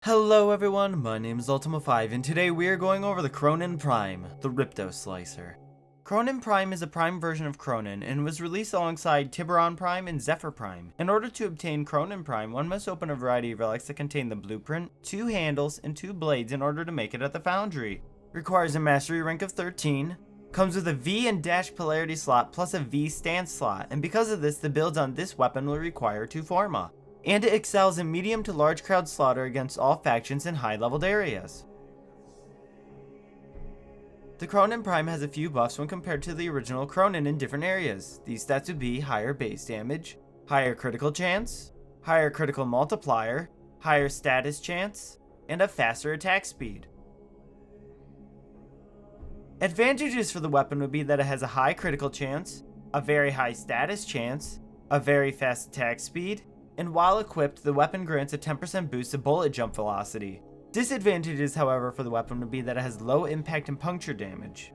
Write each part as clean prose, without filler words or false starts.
Hello everyone, my name is UltimoFive, and today we are going over the Kronen Prime, the Ripto-Slicer. Kronen Prime is a Prime version of Kronen and was released alongside Tiburon Prime and Zephyr Prime. In order to obtain Kronen Prime, one must open a variety of relics that contain the blueprint, 2 handles, and 2 blades in order to make it at the foundry. Requires a mastery rank of 13, comes with a V and dash polarity slot plus a V stance slot, and because of this, the builds on this weapon will require 2 forma. And it excels in medium to large crowd slaughter against all factions in high leveled areas. The Kronen Prime has a few buffs when compared to the original Kronen in different areas. These stats would be higher base damage, higher critical chance, higher critical multiplier, higher status chance, and a faster attack speed. Advantages for the weapon would be that it has a high critical chance, a very high status chance, a very fast attack speed, and while equipped, the weapon grants a 10% boost to bullet jump velocity. Disadvantages, however, for the weapon would be that it has low impact and puncture damage.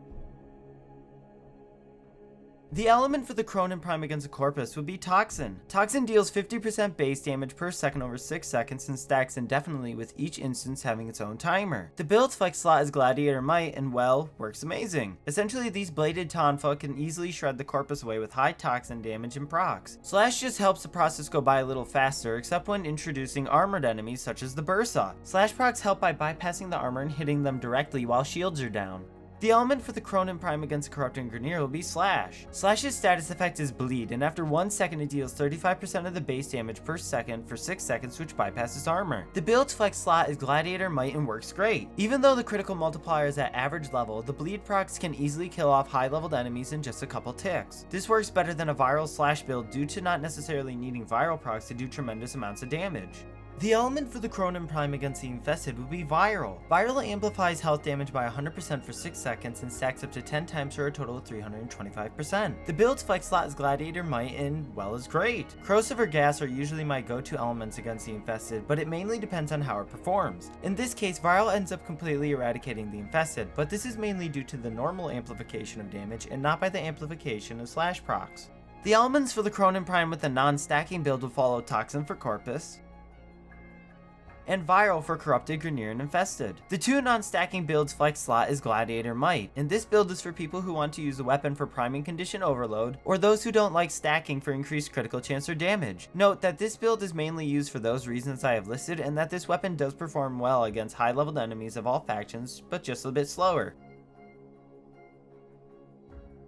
The element for the Kronen Prime against a Corpus would be Toxin. Toxin deals 50% base damage per second over 6 seconds and stacks indefinitely with each instance having its own timer. The build flex slot is Gladiator Might and, well, works amazing. Essentially, these bladed Tonfa can easily shred the Corpus away with high Toxin damage and procs. Slash just helps the process go by a little faster, except when introducing armored enemies such as the Bursa. Slash procs help by bypassing the armor and hitting them directly while shields are down. The element for the Kronen Prime against Corrupting Grineer will be Slash. Slash's status effect is Bleed, and after 1 second it deals 35% of the base damage per second for 6 seconds, which bypasses armor. The build's flex slot is Gladiator Might and works great. Even though the critical multiplier is at average level, the Bleed procs can easily kill off high leveled enemies in just a couple ticks. This works better than a viral Slash build due to not necessarily needing viral procs to do tremendous amounts of damage. The element for the Kronen Prime against the Infested would be Viral. Viral amplifies health damage by 100% for 6 seconds and stacks up to 10 times for a total of 325%. The build's flex slot is Gladiator Might and, well, is great. Corrosive or Gas are usually my go-to elements against the Infested, but it mainly depends on how it performs. In this case, Viral ends up completely eradicating the Infested, but this is mainly due to the normal amplification of damage and not by the amplification of Slash procs. The elements for the Kronen Prime with the non-stacking build will follow Toxin for Corpus, and Viral for Corrupted, Grineer, and Infested. The 2 non-stacking builds flex slot is Gladiator Might, and this build is for people who want to use the weapon for priming condition overload, or those who don't like stacking for increased critical chance or damage. Note that this build is mainly used for those reasons I have listed, and that this weapon does perform well against high-leveled enemies of all factions, but just a bit slower.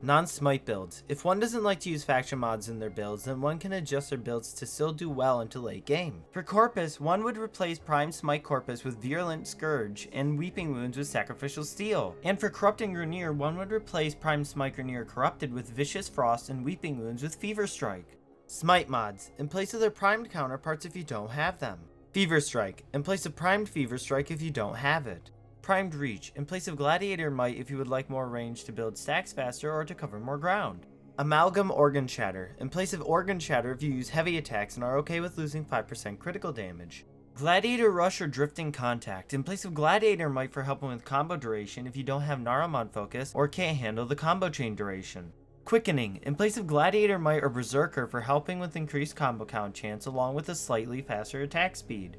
Non-smite builds. If one doesn't like to use faction mods in their builds, then one can adjust their builds to still do well into late game. For Corpus, one would replace Prime Smite Corpus with Virulent Scourge and Weeping Wounds with Sacrificial Steel. And for Corrupting Grineer, one would replace Prime Smite Grineer Corrupted with Vicious Frost and Weeping Wounds with Fever Strike. Smite mods, in place of their primed counterparts if you don't have them. Fever Strike, in place of primed Fever Strike if you don't have it. Primed Reach, in place of Gladiator Might if you would like more range to build stacks faster or to cover more ground. Amalgam Organ Shatter, in place of Organ Shatter if you use heavy attacks and are okay with losing 5% critical damage. Gladiator Rush or Drifting Contact, in place of Gladiator Might for helping with combo duration if you don't have Naramon focus or can't handle the combo chain duration. Quickening, in place of Gladiator Might or Berserker for helping with increased combo count chance along with a slightly faster attack speed.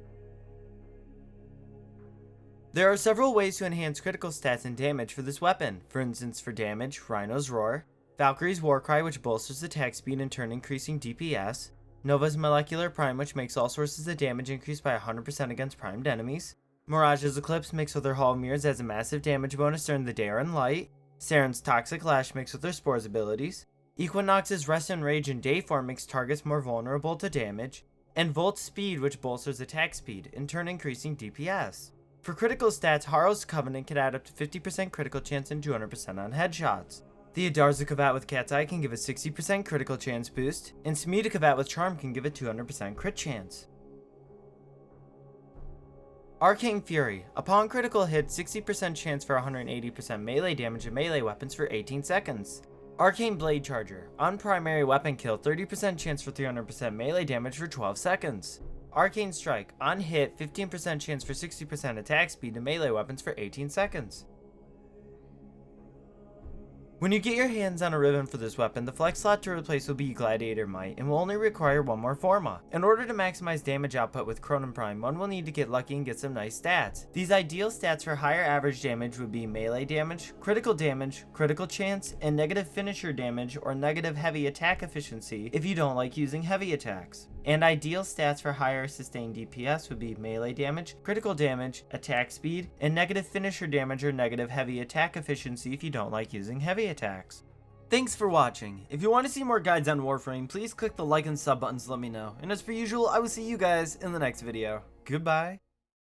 There are several ways to enhance critical stats and damage for this weapon. For instance, for damage, Rhino's Roar, Valkyrie's Warcry which bolsters attack speed in turn increasing DPS, Nova's Molecular Prime which makes all sources of damage increase by 100% against primed enemies, Mirage's Eclipse makes with her Hall of Mirrors as a massive damage bonus during the day or in light, Saren's Toxic Lash makes with her Spores abilities, Equinox's Rest and Rage in day form makes targets more vulnerable to damage, and Volt's Speed which bolsters attack speed, in turn increasing DPS. For critical stats, Harrow's Covenant can add up to 50% critical chance and 200% on headshots. The Adarza Kavat with Cat's Eye can give a 60% critical chance boost, and Smita Kavat with Charm can give a 200% crit chance. Arcane Fury. Upon critical hit, 60% chance for 180% melee damage and melee weapons for 18 seconds. Arcane Blade Charger. On primary weapon kill, 30% chance for 300% melee damage for 12 seconds. Arcane Strike. On hit, 15% chance for 60% attack speed and melee weapons for 18 seconds. When you get your hands on a Riven for this weapon, the flex slot to replace will be Gladiator Might and will only require one more Forma. In order to maximize damage output with Kronen Prime, one will need to get lucky and get some nice stats. These ideal stats for higher average damage would be melee damage, critical chance, and negative finisher damage or negative heavy attack efficiency if you don't like using heavy attacks. And ideal stats for higher sustained DPS would be melee damage, critical damage, attack speed, and negative finisher damage or negative heavy attack efficiency if you don't like using heavy attacks. Thanks for watching. If you want to see more guides on Warframe, please click the like and sub buttons to let me know. And as per usual, I will see you guys in the next video. Goodbye.